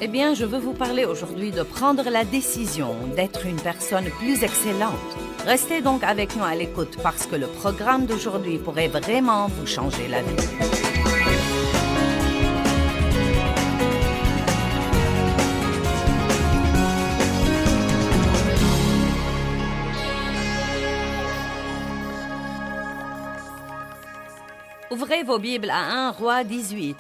Eh bien, je veux vous parler aujourd'hui de prendre la décision d'être une personne plus excellente. Restez donc avec nous à l'écoute parce que le programme d'aujourd'hui pourrait vraiment vous changer la vie. Ouvrez vos Bibles à 1 Roi 18.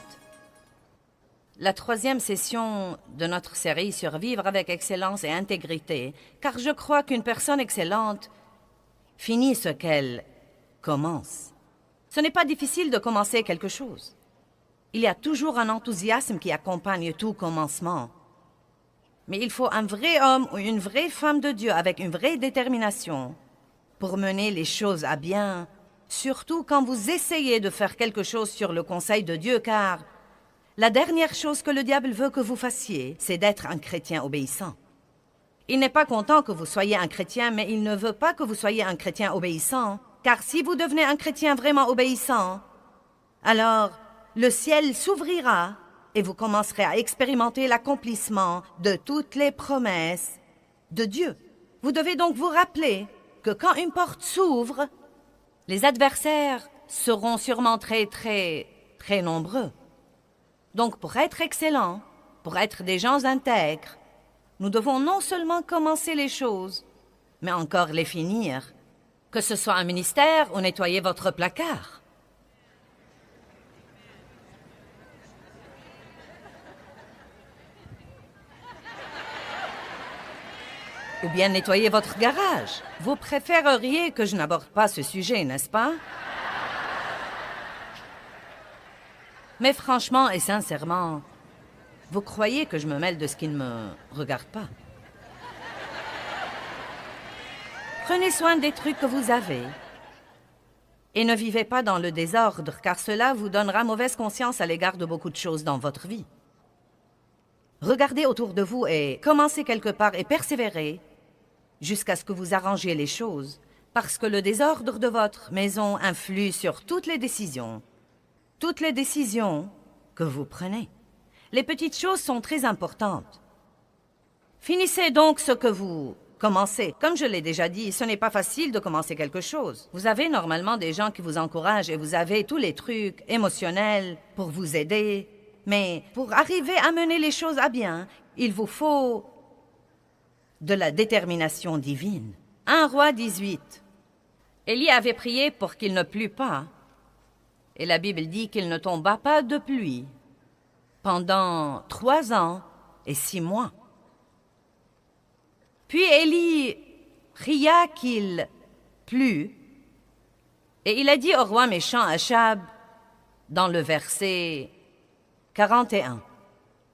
La troisième session de notre série sur vivre avec excellence et intégrité, car je crois qu'une personne excellente finit ce qu'elle commence. Ce n'est pas difficile de commencer quelque chose. Il y a toujours un enthousiasme qui accompagne tout commencement. Mais il faut un vrai homme ou une vraie femme de Dieu avec une vraie détermination pour mener les choses à bien, surtout quand vous essayez de faire quelque chose sur le conseil de Dieu, car la dernière chose que le diable veut que vous fassiez, c'est d'être un chrétien obéissant. Il n'est pas content que vous soyez un chrétien, mais il ne veut pas que vous soyez un chrétien obéissant, car si vous devenez un chrétien vraiment obéissant, alors le ciel s'ouvrira et vous commencerez à expérimenter l'accomplissement de toutes les promesses de Dieu. Vous devez donc vous rappeler que quand une porte s'ouvre, les adversaires seront sûrement très nombreux. Donc, pour être excellents, pour être des gens intègres, nous devons non seulement commencer les choses, mais encore les finir. Que ce soit un ministère ou nettoyer votre placard. Ou bien nettoyer votre garage. Vous préféreriez que je n'aborde pas ce sujet, n'est-ce pas? Mais franchement et sincèrement, vous croyez que je me mêle de ce qui ne me regarde pas? Prenez soin des trucs que vous avez et ne vivez pas dans le désordre, car cela vous donnera mauvaise conscience à l'égard de beaucoup de choses dans votre vie. Regardez autour de vous et commencez quelque part et persévérez jusqu'à ce que vous arrangiez les choses, parce que le désordre de votre maison influe sur toutes les décisions que vous prenez. Les petites choses sont très importantes. Finissez donc ce que vous commencez. Comme je l'ai déjà dit, ce n'est pas facile de commencer quelque chose. Vous avez normalement des gens qui vous encouragent et vous avez tous les trucs émotionnels pour vous aider. Mais pour arriver à mener les choses à bien, il vous faut de la détermination divine. 1 Roi 18. Élie avait prié pour qu'il ne plût pas. Et la Bible dit qu'il ne tomba pas de pluie pendant 3 ans et 6 mois. Puis Élie pria qu'il plût, et il a dit au roi méchant Achab, dans le verset 41.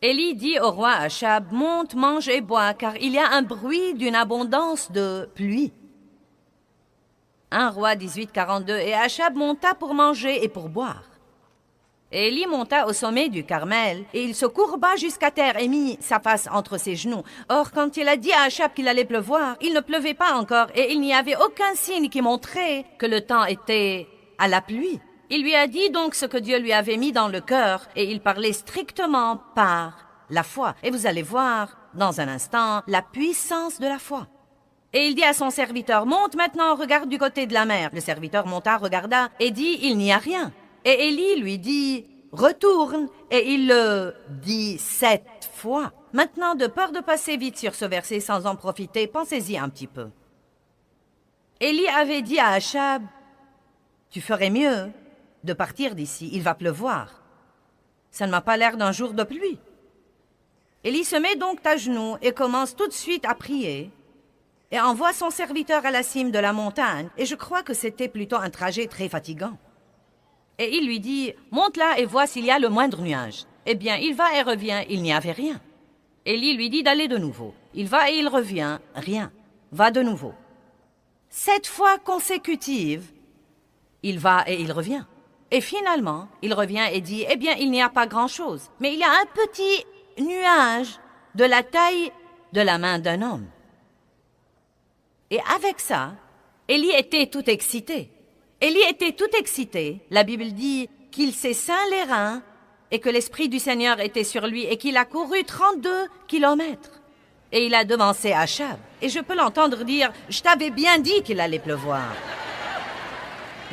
Élie dit au roi Achab, « Monte, mange et bois, car il y a un bruit d'une abondance de pluie. » 1 Roi 18, 42. Et Achab monta pour manger et pour boire. Et Élie monta au sommet du Carmel, et il se courba jusqu'à terre et mit sa face entre ses genoux. Or, quand il a dit à Achab qu'il allait pleuvoir, il ne pleuvait pas encore, et il n'y avait aucun signe qui montrait que le temps était à la pluie. Il lui a dit donc ce que Dieu lui avait mis dans le cœur, et il parlait strictement par la foi. Et vous allez voir, dans un instant, la puissance de la foi. Et il dit à son serviteur, « Monte maintenant, regarde du côté de la mer. » Le serviteur monta, regarda, et dit, « Il n'y a rien. » Et Élie lui dit, « Retourne. » Et il le dit 7 fois. Maintenant, de peur de passer vite sur ce verset sans en profiter, pensez-y un petit peu. Élie avait dit à Achab, « Tu ferais mieux de partir d'ici, il va pleuvoir. Ça ne m'a pas l'air d'un jour de pluie. » Élie se met donc à genoux et commence tout de suite à prier. Et envoie son serviteur à la cime de la montagne, et je crois que c'était plutôt un trajet très fatigant. Et il lui dit, « Monte là et vois s'il y a le moindre nuage. » Eh bien, il va et revient, il n'y avait rien. Élie lui dit d'aller de nouveau. Il va et il revient, rien. Va de nouveau. 7 fois consécutives, il va et il revient. Et finalement, il revient et dit, « Eh bien, il n'y a pas grand-chose, mais il y a un petit nuage de la taille de la main d'un homme. » Et avec ça, Élie était tout excité. Élie était tout excité. La Bible dit qu'il s'est ceint les reins et que l'Esprit du Seigneur était sur lui et qu'il a couru 32 kilomètres. Et il a devancé Achab. Et je peux l'entendre dire « Je t'avais bien dit qu'il allait pleuvoir ».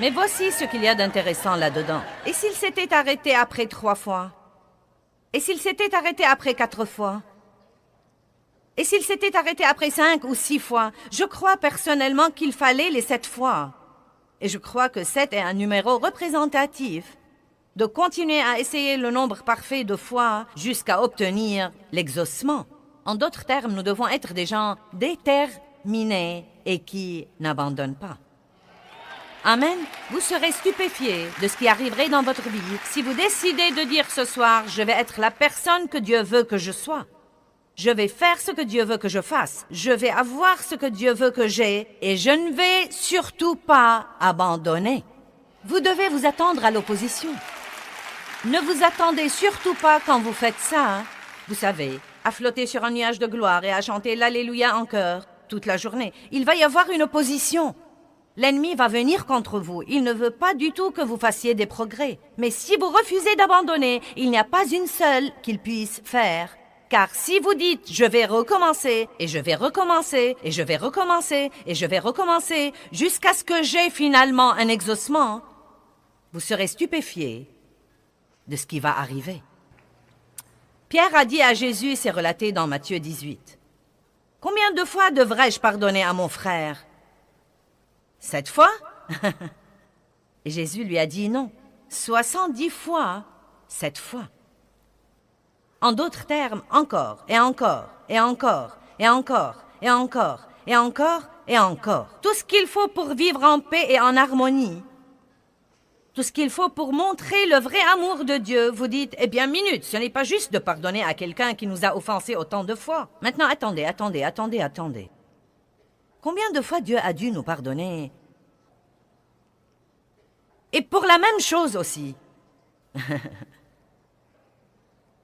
Mais voici ce qu'il y a d'intéressant là-dedans. Et s'il s'était arrêté après 3 fois? Et s'il s'était arrêté après 4 fois? Et s'il s'était arrêté après 5 ou 6 fois? Je crois personnellement qu'il fallait les 7 fois. Et je crois que 7 est un numéro représentatif de continuer à essayer le nombre parfait de fois jusqu'à obtenir l'exaucement. En d'autres termes, nous devons être des gens déterminés et qui n'abandonnent pas. Amen. Vous serez stupéfiés de ce qui arriverait dans votre vie si vous décidez de dire ce soir, je vais être la personne que Dieu veut que je sois. Je vais faire ce que Dieu veut que je fasse. Je vais avoir ce que Dieu veut que j'ai et je ne vais surtout pas abandonner. Vous devez vous attendre à l'opposition. Ne vous attendez surtout pas quand vous faites ça, vous savez, à flotter sur un nuage de gloire et à chanter l'Alléluia en chœur toute la journée. Il va y avoir une opposition. L'ennemi va venir contre vous. Il ne veut pas du tout que vous fassiez des progrès. Mais si vous refusez d'abandonner, il n'y a pas une seule qu'il puisse faire. Car si vous dites « je vais recommencer, et je vais recommencer, et je vais recommencer, et je vais recommencer, jusqu'à ce que j'ai finalement un exaucement », vous serez stupéfiés de ce qui va arriver. Pierre a dit à Jésus, c'est relaté dans Matthieu 18, « Combien de fois devrais-je pardonner à mon frère? 7 fois ?» Et Jésus lui a dit non, 70 fois, 7 fois. En d'autres termes, encore, et encore, et encore, et encore, et encore, et encore, et encore. Tout ce qu'il faut pour vivre en paix et en harmonie. Tout ce qu'il faut pour montrer le vrai amour de Dieu. Vous dites, eh bien, minute, ce n'est pas juste de pardonner à quelqu'un qui nous a offensés autant de fois. Maintenant, attendez. Combien de fois Dieu a dû nous pardonner? Et pour la même chose aussi.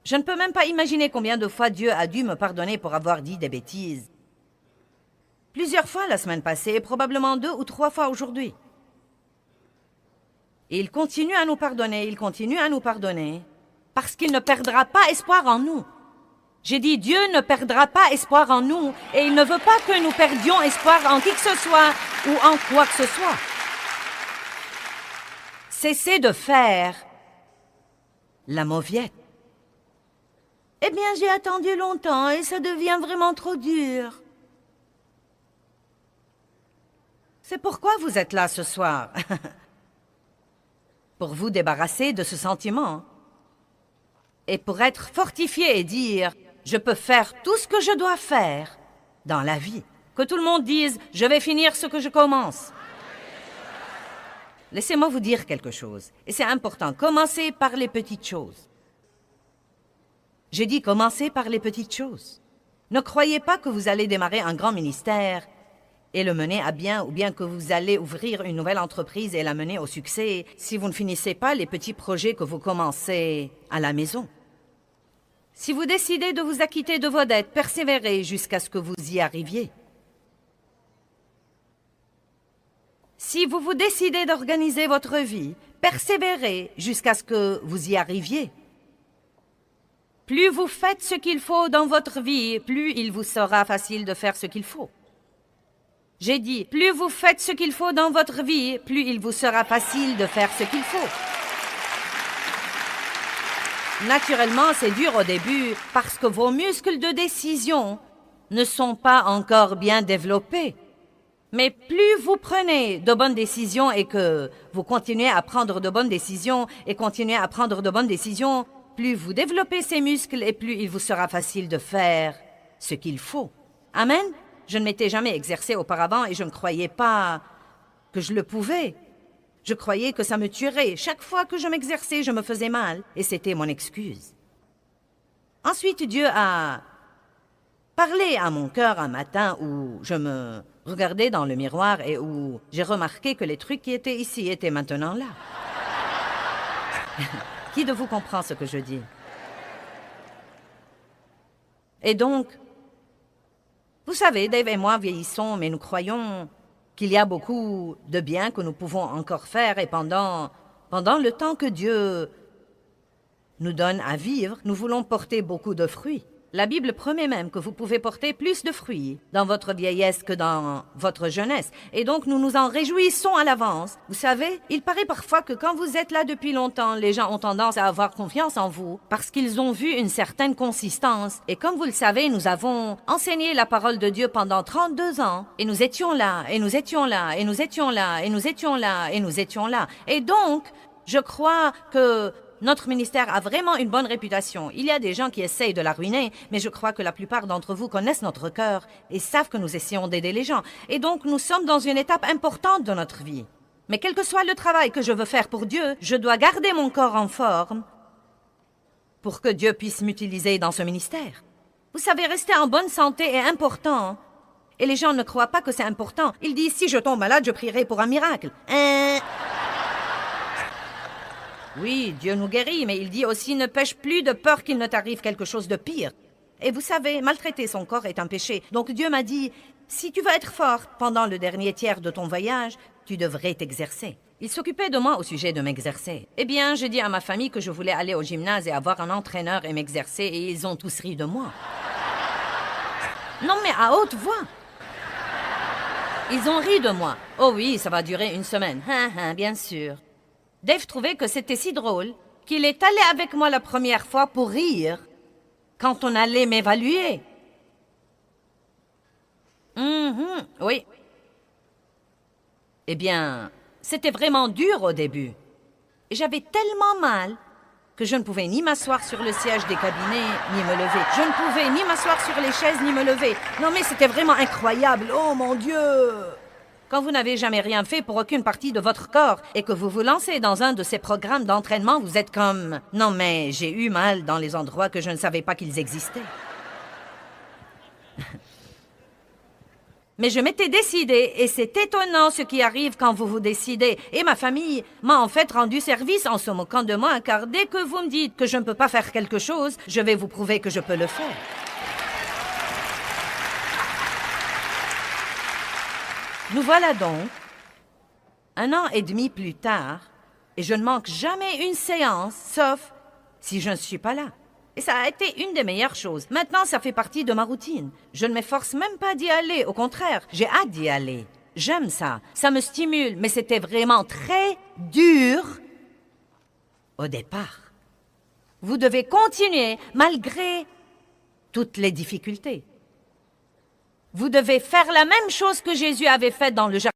Je ne peux même pas imaginer combien de fois Dieu a dû me pardonner pour avoir dit des bêtises. Plusieurs fois la semaine passée et probablement 2 ou 3 fois aujourd'hui. Et il continue à nous pardonner, parce qu'il ne perdra pas espoir en nous. J'ai dit, Dieu ne perdra pas espoir en nous, et il ne veut pas que nous perdions espoir en qui que ce soit ou en quoi que ce soit. Cessez de faire la mauviette. Eh bien, j'ai attendu longtemps et ça devient vraiment trop dur. C'est pourquoi vous êtes là ce soir. Pour vous débarrasser de ce sentiment. Et pour être fortifié et dire, je peux faire tout ce que je dois faire dans la vie. Que tout le monde dise, je vais finir ce que je commence. Laissez-moi vous dire quelque chose. Et c'est important, commencez par les petites choses. J'ai dit commencez par les petites choses. Ne croyez pas que vous allez démarrer un grand ministère et le mener à bien, ou bien que vous allez ouvrir une nouvelle entreprise et la mener au succès si vous ne finissez pas les petits projets que vous commencez à la maison. Si vous décidez de vous acquitter de vos dettes, persévérez jusqu'à ce que vous y arriviez. Si vous décidez d'organiser votre vie, persévérez jusqu'à ce que vous y arriviez. Plus vous faites ce qu'il faut dans votre vie, plus il vous sera facile de faire ce qu'il faut. J'ai dit, plus vous faites ce qu'il faut dans votre vie, plus il vous sera facile de faire ce qu'il faut. Naturellement, c'est dur au début parce que vos muscles de décision ne sont pas encore bien développés. Mais plus vous prenez de bonnes décisions et que vous continuez à prendre de bonnes décisions et continuez à prendre de bonnes décisions, plus vous développez ces muscles et plus il vous sera facile de faire ce qu'il faut. Amen? Je ne m'étais jamais exercée auparavant et je ne croyais pas que je le pouvais. Je croyais que ça me tuerait. Chaque fois que je m'exerçais, je me faisais mal et c'était mon excuse. Ensuite, Dieu a parlé à mon cœur un matin où je me regardais dans le miroir et où j'ai remarqué que les trucs qui étaient ici étaient maintenant là. Qui de vous comprend ce que je dis? Et donc, vous savez, Dave et moi vieillissons, mais nous croyons qu'il y a beaucoup de bien que nous pouvons encore faire et pendant le temps que Dieu nous donne à vivre, nous voulons porter beaucoup de fruits. La Bible promet même que vous pouvez porter plus de fruits dans votre vieillesse que dans votre jeunesse. Et donc, nous nous en réjouissons à l'avance. Vous savez, il paraît parfois que quand vous êtes là depuis longtemps, les gens ont tendance à avoir confiance en vous parce qu'ils ont vu une certaine consistance. Et comme vous le savez, nous avons enseigné la parole de Dieu pendant 32 ans. Et nous étions là, et nous étions là, et nous étions là, et nous étions là, et nous étions là. Et donc, je crois que notre ministère a vraiment une bonne réputation. Il y a des gens qui essayent de la ruiner, mais je crois que la plupart d'entre vous connaissent notre cœur et savent que nous essayons d'aider les gens. Et donc, nous sommes dans une étape importante de notre vie. Mais quel que soit le travail que je veux faire pour Dieu, je dois garder mon corps en forme pour que Dieu puisse m'utiliser dans ce ministère. Vous savez, rester en bonne santé est important. Et les gens ne croient pas que c'est important. Ils disent, si je tombe malade, je prierai pour un miracle. Oui, Dieu nous guérit, mais il dit aussi ne pêche plus de peur qu'il ne t'arrive quelque chose de pire. Et vous savez, maltraiter son corps est un péché. Donc Dieu m'a dit, si tu veux être forte pendant le dernier tiers de ton voyage, tu devrais t'exercer. Il s'occupait de moi au sujet de m'exercer. Eh bien, j'ai dit à ma famille que je voulais aller au gymnase et avoir un entraîneur et m'exercer, et ils ont tous ri de moi. Non, mais à haute voix. Ils ont ri de moi. Oh oui, ça va durer une semaine. Bien sûr. Dave trouvait que c'était si drôle qu'il est allé avec moi la première fois pour rire quand on allait m'évaluer. Oui. Eh bien, c'était vraiment dur au début. Et j'avais tellement mal que je ne pouvais ni m'asseoir sur le siège des cabinets, ni me lever. Je ne pouvais ni m'asseoir sur les chaises, ni me lever. Non, mais c'était vraiment incroyable. Oh, mon Dieu! Quand vous n'avez jamais rien fait pour aucune partie de votre corps et que vous vous lancez dans un de ces programmes d'entraînement, vous êtes comme « Non, mais j'ai eu mal dans les endroits que je ne savais pas qu'ils existaient. » Mais je m'étais décidée, et c'est étonnant ce qui arrive quand vous vous décidez. Et ma famille m'a en fait rendu service en se moquant de moi, car dès que vous me dites que je ne peux pas faire quelque chose, je vais vous prouver que je peux le faire. Nous voilà donc, 1 an et demi plus tard, et je ne manque jamais une séance, sauf si je ne suis pas là. Et ça a été une des meilleures choses. Maintenant, ça fait partie de ma routine. Je ne m'efforce même pas d'y aller. Au contraire, j'ai hâte d'y aller. J'aime ça. Ça me stimule, mais c'était vraiment très dur au départ. Vous devez continuer malgré toutes les difficultés. Vous devez faire la même chose que Jésus avait fait dans le jardin.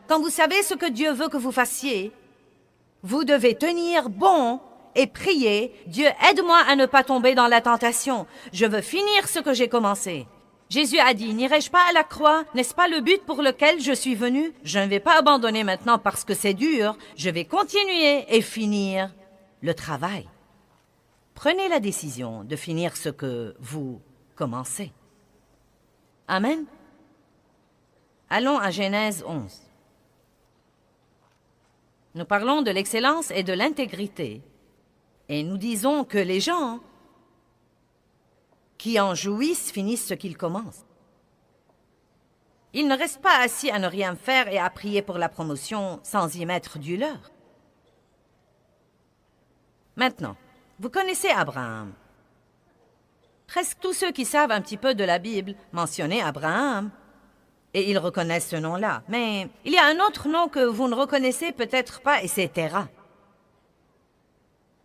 Quand vous savez ce que Dieu veut que vous fassiez, vous devez tenir bon et prier. Dieu, aide-moi à ne pas tomber dans la tentation. Je veux finir ce que j'ai commencé. Jésus a dit, n'irai-je pas à la croix? N'est-ce pas le but pour lequel je suis venu? Je ne vais pas abandonner maintenant parce que c'est dur. Je vais continuer et finir le travail. Prenez la décision de finir ce que vous commencez. Amen. Allons à Genèse 11. Nous parlons de l'excellence et de l'intégrité. Et nous disons que les gens qui en jouissent finissent ce qu'ils commencent. Ils ne restent pas assis à ne rien faire et à prier pour la promotion sans y mettre du leur. Maintenant, vous connaissez Abraham. Presque tous ceux qui savent un petit peu de la Bible mentionnaient Abraham. Et ils reconnaissent ce nom-là. Mais il y a un autre nom que vous ne reconnaissez peut-être pas, et c'est Terah.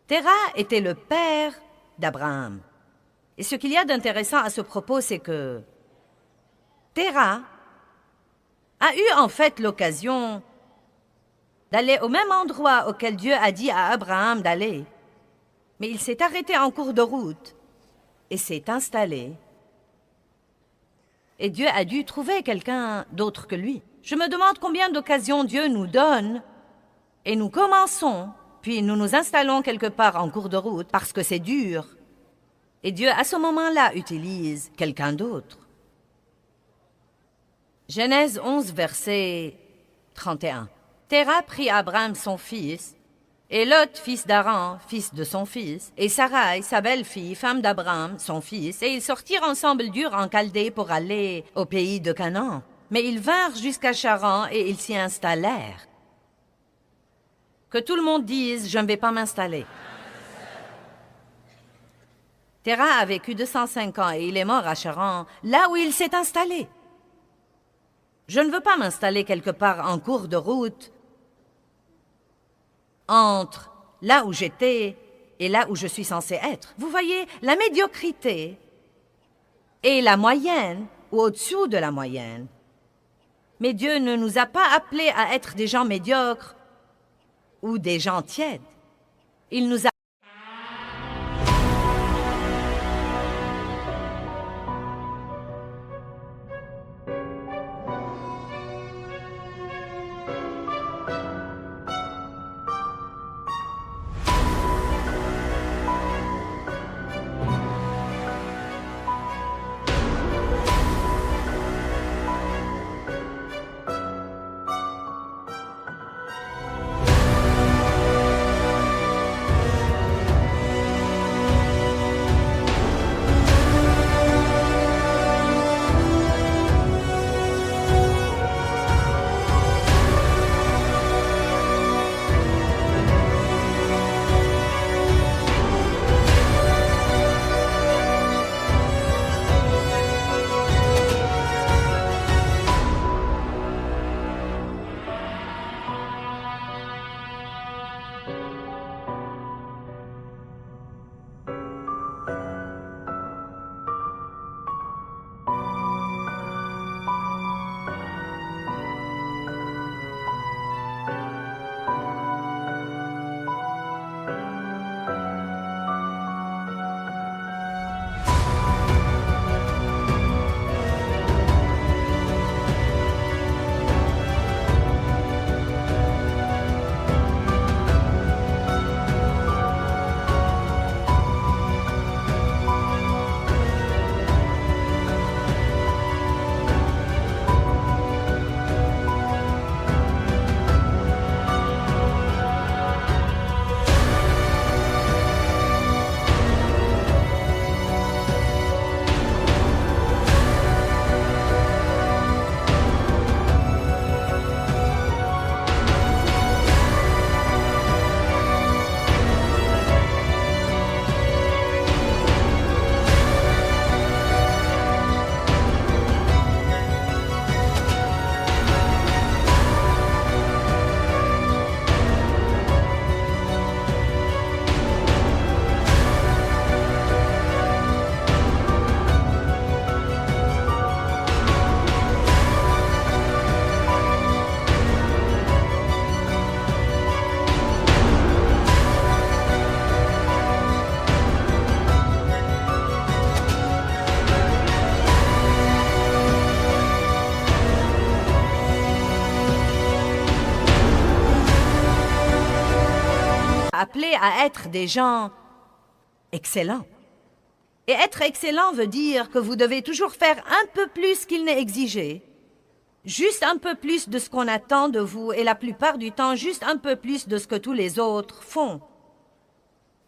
Terah était le père d'Abraham. Et ce qu'il y a d'intéressant à ce propos, c'est que Terah a eu en fait l'occasion d'aller au même endroit auquel Dieu a dit à Abraham d'aller. Mais il s'est arrêté en cours de route et s'est installé. Et Dieu a dû trouver quelqu'un d'autre que lui. Je me demande combien d'occasions Dieu nous donne et nous commençons, puis nous nous installons quelque part en cours de route parce que c'est dur. Et Dieu, à ce moment-là, utilise quelqu'un d'autre. Genèse 11, verset 31. Terah prit Abraham son fils, et Lot, fils d'Aran, fils de son fils, et Sarai, sa belle-fille, femme d'Abraham, son fils, et ils sortirent ensemble d'Ur en Chaldée pour aller au pays de Canaan. Mais ils vinrent jusqu'à Charan et ils s'y installèrent. Que tout le monde dise « Je ne vais pas m'installer ». Terah a vécu 205 ans et il est mort à Charan, là où il s'est installé. Je ne veux pas m'installer quelque part en cours de route entre là où j'étais et là où je suis censé être. Vous voyez, la médiocrité est la moyenne ou au-dessous de la moyenne. Mais Dieu ne nous a pas appelés à être des gens médiocres ou des gens tièdes. Il nous a appelés à être des gens excellent. Et être excellent veut dire que vous devez toujours faire un peu plus qu'il n'est exigé. Juste un peu plus de ce qu'on attend de vous et la plupart du temps, juste un peu plus de ce que tous les autres font.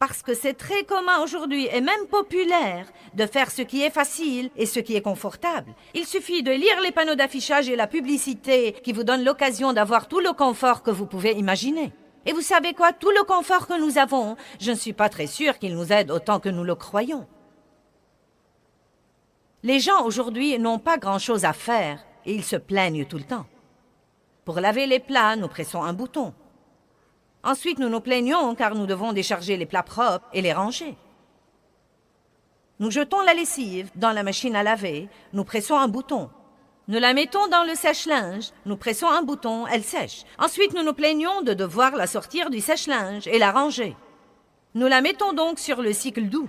Parce que c'est très commun aujourd'hui et même populaire de faire ce qui est facile et ce qui est confortable. Il suffit de lire les panneaux d'affichage et la publicité qui vous donnent l'occasion d'avoir tout le confort que vous pouvez imaginer. Et vous savez quoi? Tout le confort que nous avons, je ne suis pas très sûre qu'il nous aide autant que nous le croyons. Les gens aujourd'hui n'ont pas grand-chose à faire et ils se plaignent tout le temps. Pour laver les plats, nous pressons un bouton. Ensuite, nous nous plaignons car nous devons décharger les plats propres et les ranger. Nous jetons la lessive dans la machine à laver, nous pressons un bouton. Nous la mettons dans le sèche-linge, nous pressons un bouton, elle sèche. Ensuite, nous nous plaignons de devoir la sortir du sèche-linge et la ranger. Nous la mettons donc sur le cycle doux.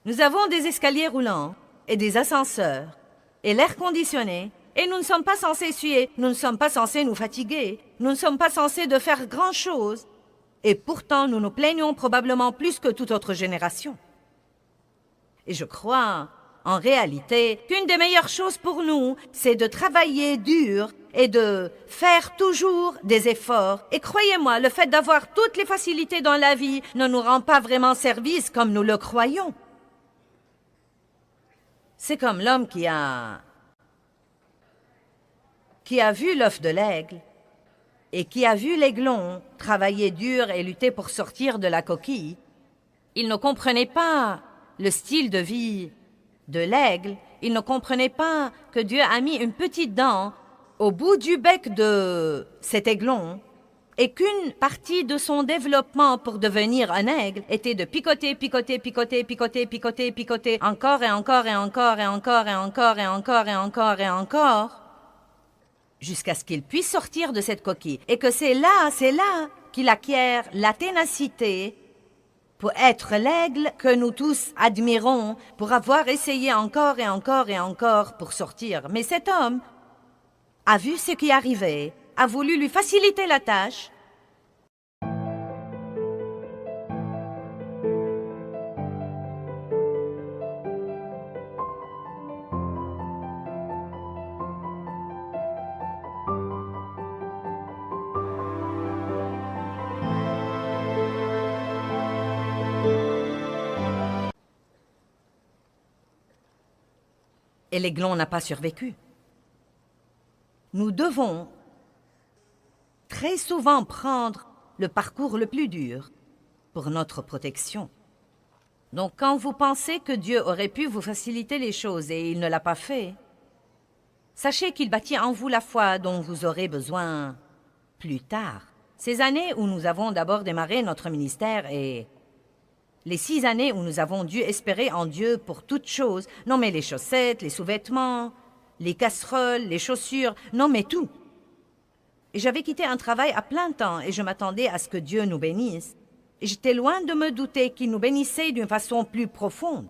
Nous avons des escaliers roulants et des ascenseurs et l'air conditionné et nous ne sommes pas censés suer, nous ne sommes pas censés nous fatiguer, nous ne sommes pas censés de faire grand-chose. Et pourtant, nous nous plaignons probablement plus que toute autre génération. Et je crois, en réalité, qu'une des meilleures choses pour nous, c'est de travailler dur et de faire toujours des efforts. Et croyez-moi, le fait d'avoir toutes les facilités dans la vie ne nous rend pas vraiment service comme nous le croyons. C'est comme l'homme qui a vu l'œuf de l'aigle et qui a vu l'aiglon travailler dur et lutter pour sortir de la coquille. Il ne comprenait pas le style de vie de l'aigle. Il ne comprenait pas que Dieu a mis une petite dent au bout du bec de cet aiglon et qu'une partie de son développement pour devenir un aigle était de picoter, picoter, picoter, picoter, picoter, picoter, encore et encore et encore et encore et encore et encore et encore et encore, jusqu'à ce qu'il puisse sortir de cette coquille. Et que c'est là qu'il acquiert la ténacité pour être l'aigle que nous tous admirons, pour avoir essayé encore et encore et encore pour sortir. Mais cet homme a vu ce qui arrivait, a voulu lui faciliter la tâche. Et l'aiglon n'a pas survécu. Nous devons très souvent prendre le parcours le plus dur pour notre protection. Donc quand vous pensez que Dieu aurait pu vous faciliter les choses et il ne l'a pas fait, sachez qu'il bâtit en vous la foi dont vous aurez besoin plus tard. Ces années où nous avons d'abord démarré notre ministère et les 6 années où nous avons dû espérer en Dieu pour toutes choses, non mais les chaussettes, les sous-vêtements, les casseroles, les chaussures, non mais tout. Et j'avais quitté un travail à plein temps et je m'attendais à ce que Dieu nous bénisse. Et j'étais loin de me douter qu'il nous bénissait d'une façon plus profonde.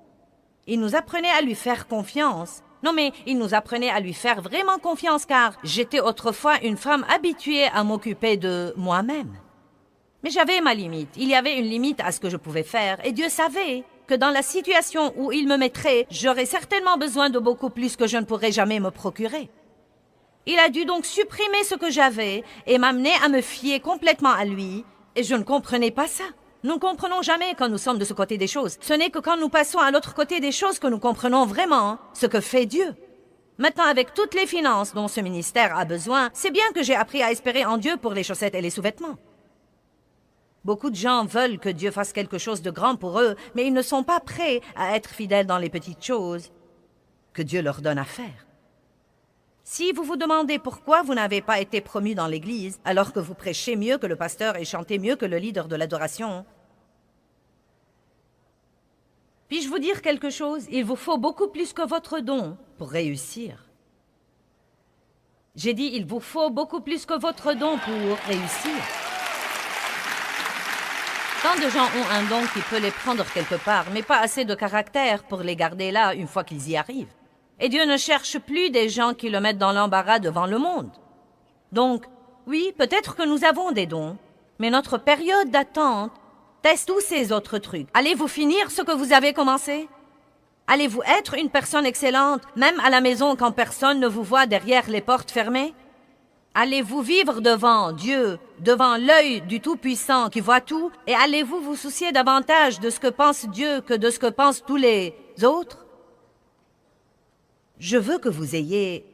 Il nous apprenait à lui faire confiance. Non mais il nous apprenait à lui faire vraiment confiance car j'étais autrefois une femme habituée à m'occuper de moi-même. Mais j'avais ma limite. Il y avait une limite à ce que je pouvais faire. Et Dieu savait que dans la situation où il me mettrait, j'aurais certainement besoin de beaucoup plus que je ne pourrais jamais me procurer. Il a dû donc supprimer ce que j'avais et m'amener à me fier complètement à lui. Et je ne comprenais pas ça. Nous ne comprenons jamais quand nous sommes de ce côté des choses. Ce n'est que quand nous passons à l'autre côté des choses que nous comprenons vraiment ce que fait Dieu. Maintenant, avec toutes les finances dont ce ministère a besoin, c'est bien que j'ai appris à espérer en Dieu pour les chaussettes et les sous-vêtements. Beaucoup de gens veulent que Dieu fasse quelque chose de grand pour eux, mais ils ne sont pas prêts à être fidèles dans les petites choses que Dieu leur donne à faire. Si vous vous demandez pourquoi vous n'avez pas été promu dans l'Église, alors que vous prêchez mieux que le pasteur et chantez mieux que le leader de l'adoration, puis-je vous dire quelque chose? Il vous faut beaucoup plus que votre don pour réussir. J'ai dit, il vous faut beaucoup plus que votre don pour réussir. Tant de gens ont un don qui peut les prendre quelque part, mais pas assez de caractère pour les garder là une fois qu'ils y arrivent. Et Dieu ne cherche plus des gens qui le mettent dans l'embarras devant le monde. Donc, Oui, peut-être que nous avons des dons, mais notre période d'attente teste tous ces autres trucs. Allez-vous finir ce que vous avez commencé? Allez-vous être une personne excellente, même à la maison quand personne ne vous voit derrière les portes fermées? Allez-vous vivre devant Dieu, devant l'œil du Tout-Puissant qui voit tout, et allez-vous vous soucier davantage de ce que pense Dieu que de ce que pensent tous les autres? Je veux que vous ayez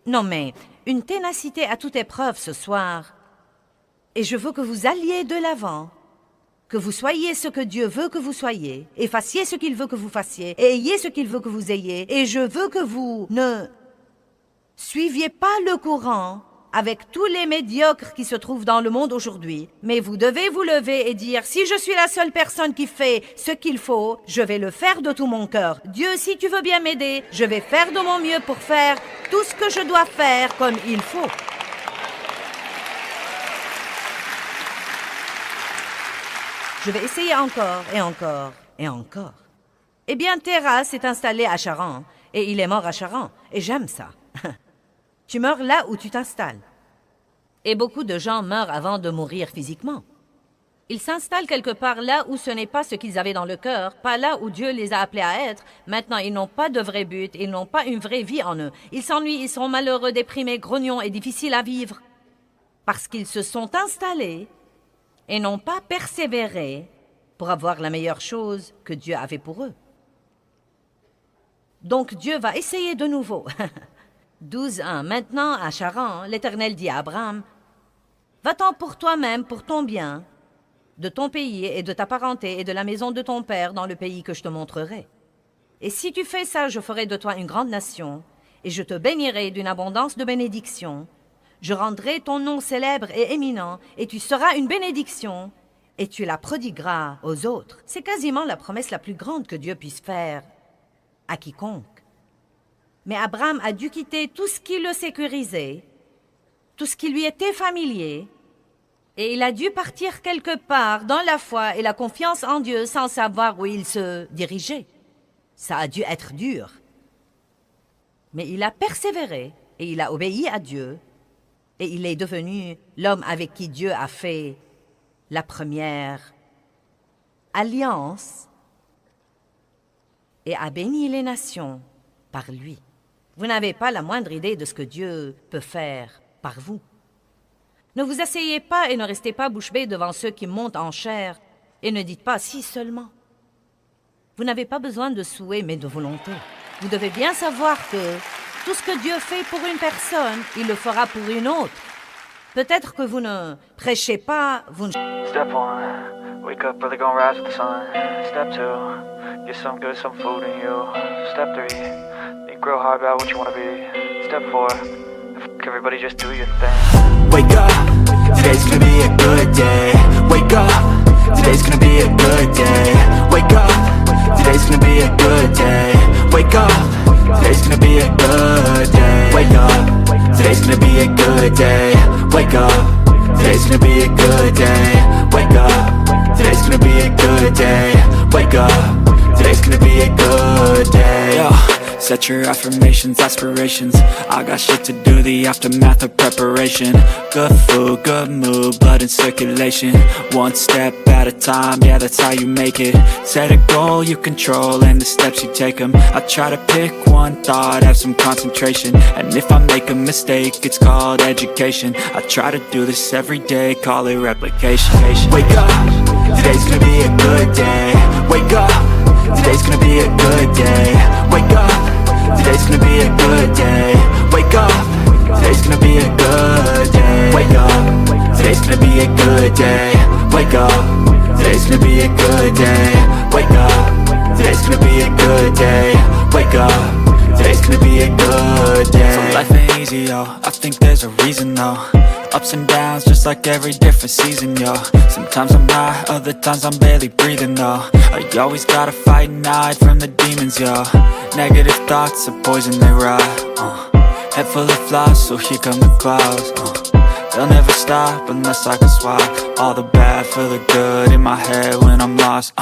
Non mais, une ténacité à toute épreuve ce soir. Et je veux que vous alliez de l'avant. Que vous soyez ce que Dieu veut que vous soyez. Et fassiez ce qu'il veut que vous fassiez. Et ayez ce qu'il veut que vous ayez. Et je veux que vous ne suiviez pas le courant avec tous les médiocres qui se trouvent dans le monde aujourd'hui. Mais vous devez vous lever et dire, si je suis la seule personne qui fait ce qu'il faut, je vais le faire de tout mon cœur. Dieu, si tu veux bien m'aider, je vais faire de mon mieux pour faire tout ce que je dois faire comme il faut. Je vais essayer encore et encore et encore. Eh bien, Terra s'est installé à Charan et il est mort à Charan et j'aime ça. Tu meurs là où tu t'installes. Et beaucoup de gens meurent avant de mourir physiquement. Ils s'installent quelque part là où ce n'est pas ce qu'ils avaient dans le cœur, pas là où Dieu les a appelés à être. Maintenant, ils n'ont pas de vrai but, ils n'ont pas une vraie vie en eux. Ils s'ennuient, ils sont malheureux, déprimés, grognons et difficiles à vivre. Parce qu'ils se sont installés et n'ont pas persévéré pour avoir la meilleure chose que Dieu avait pour eux. Donc Dieu va essayer de nouveau. 12 ans. Maintenant, à Charan, l'Éternel dit à Abraham, « Va-t'en pour toi-même, pour ton bien, de ton pays et de ta parenté et de la maison de ton père dans le pays que je te montrerai. Et si tu fais ça, je ferai de toi une grande nation, et je te bénirai d'une abondance de bénédictions. Je rendrai ton nom célèbre et éminent, et tu seras une bénédiction, et tu la prodigueras aux autres. » C'est quasiment la promesse la plus grande que Dieu puisse faire à quiconque. Mais Abraham a dû quitter tout ce qui le sécurisait, tout ce qui lui était familier, et il a dû partir quelque part dans la foi et la confiance en Dieu sans savoir où il se dirigeait. Ça a dû être dur. Mais il a persévéré et il a obéi à Dieu, et il est devenu l'homme avec qui Dieu a fait la première alliance et a béni les nations par lui. Vous n'avez pas la moindre idée de ce que Dieu peut faire par vous. Ne vous asseyez pas et ne restez pas bouche bée devant ceux qui montent en chair et ne dites pas « si seulement ». Vous n'avez pas besoin de souhait mais de volonté. Vous devez bien savoir que tout ce que Dieu fait pour une personne, il le fera pour une autre. Peut-être que vous ne prêchez pas, vous ne... Step 1, wake up early, gonna rise with the sun. Step 2, get some good, some food in you. Step 3, think real hard about what you wanna be. Step 4, everybody just do your thing. Wake up, today's gonna be a good day. Wake up, today's gonna be a good day. Wake up, today's gonna be a good day. Wake up, today's gonna be a good day. Wake up, today's gonna be a good day. Wake up, today's gonna be a good day. Wake up, today's gonna be a good day. Wake up, today's gonna be a good day. Yo, set your affirmations, aspirations. I got shit to do, the aftermath of preparation. Good food, good mood, blood in circulation. One step at a time, yeah, that's how you make it. Set a goal you control and the steps you take them. I try to pick one thought, have some concentration. And if I make a mistake, it's called education. I try to do this every day, call it replication. Wake up, today's gonna be a good day. Wake up, today's gonna be a good day. Wake up, today's gonna be a good day. Wake up, today's gonna be a good day. Wake up, today's gonna be a good day. Wake up, today's gonna be a good day. Wake up, today's gonna be a good day. Wake up, today's gonna be a good day. So life ain't easy, yo, I think there's a reason though. Ups and downs, just like every different season, yo. Sometimes I'm high, other times I'm barely breathing, though. I always gotta fight and hide from the demons, yo. Negative thoughts are poison, they rot, Head full of flies, so here come the clouds, They'll never stop unless I can swap all the bad for the good in my head when I'm lost,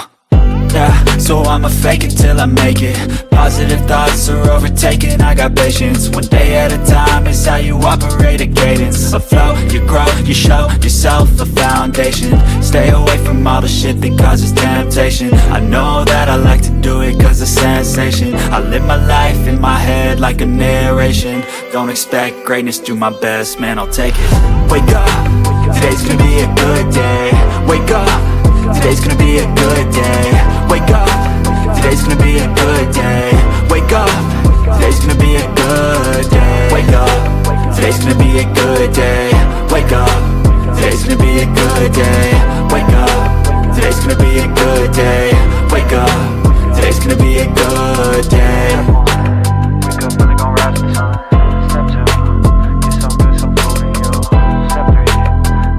Yeah, so I'ma fake it till I make it. Positive thoughts are overtaken, I got patience. One day at a time is how you operate a cadence. A flow, you grow, you show yourself a foundation. Stay away from all the shit that causes temptation. I know that I like to do it cause it's sensation. I live my life in my head like a narration. Don't expect greatness, do my best, man, I'll take it. Wake up, today's gonna be a good day. Wake up, today's gonna be a good day. Wake up, today's gonna be a good day. Wake up, today's gonna be a good day. Wake up, today's gonna be a good day. Wake up, today's gonna be a good day. Wake up, today's gonna be a good day. Wake up, today's gonna be a good day. Wake up, really gon' rise with the sun. Step 2, get some good, some food in you. Step 3,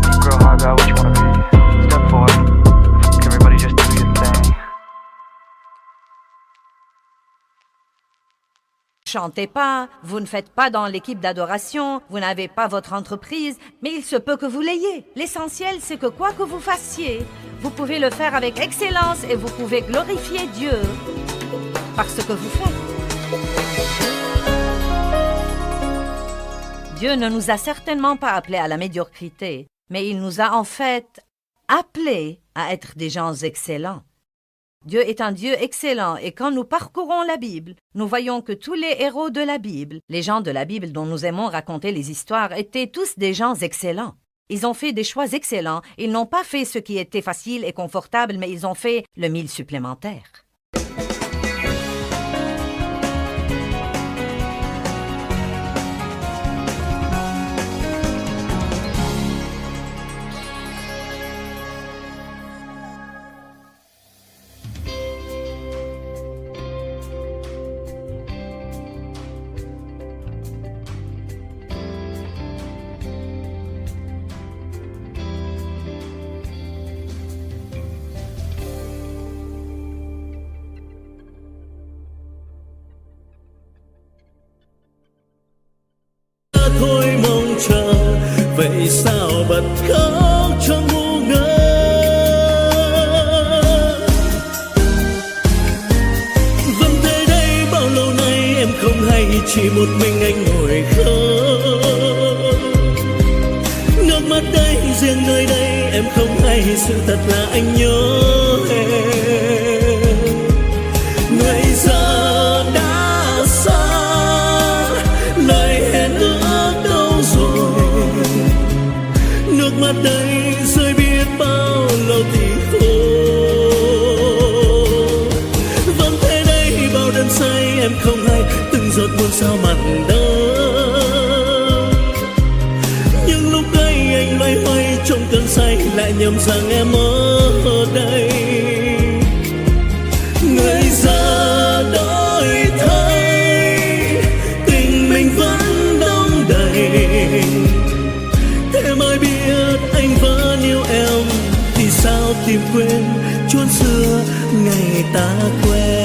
think real hard about what you wanna be. Step 4, everybody just do your thing. Chantez pas, vous ne faites pas dans l'équipe d'adoration, vous n'avez pas votre entreprise, mais il se peut que vous l'ayez. L'essentiel, c'est que quoi que vous fassiez, vous pouvez le faire avec excellence et vous pouvez glorifier Dieu par ce que vous faites. Dieu ne nous a certainement pas appelés à la médiocrité, mais il nous a en fait appelés à être des gens excellents. Dieu est un Dieu excellent et quand nous parcourons la Bible, nous voyons que tous les héros de la Bible, les gens de la Bible dont nous aimons raconter les histoires, étaient tous des gens excellents. Ils ont fait des choix excellents, ils n'ont pas fait ce qui était facile et confortable, mais ils ont fait le mille supplémentaire. Thôi mong chờ vậy sao bật khóc trong ngu ngơ. Vẫn thế đây bao lâu nay em không hay, chỉ một mình anh ngồi khóc. Nước mắt đây riêng nơi đây em không hay, sự thật là anh nhớ em. Người giờ đã xa, lời hẹn ước đâu rồi. Nước mắt đây rơi biết bao lâu thì khô. Vẫn thế đây bao đêm say em không hay, từng giọt buồn sao mặn đắng. Nhưng lúc ấy anh loay hoay trong cơn say, lại nhầm rằng em ở đây. Người tìm quên chốn xưa ngày ta quen.